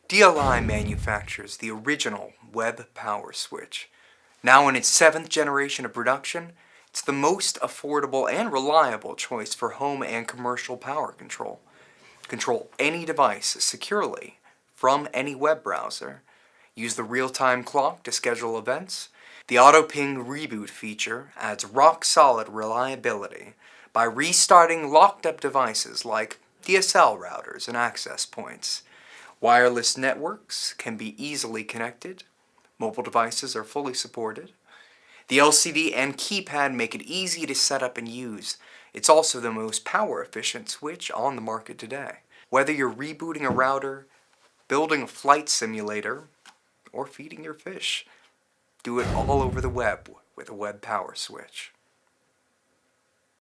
DLI manufactures the original Web Power Switch. Now in its 7th generation of production, it's the most affordable and reliable choice for home and commercial power control. Control any device securely from any web browser. Use the real-time clock to schedule events. The auto-ping reboot feature adds rock-solid reliability by restarting locked-up devices like DSL routers and access points. Wireless networks can be easily connected. Mobile devices are fully supported. The LCD and keypad make it easy to set up and use. It's also the most power-efficient switch on the market today. Whether you're rebooting a router, building a flight simulator, or feeding your fish, do it all over the web with a Web Power Switch.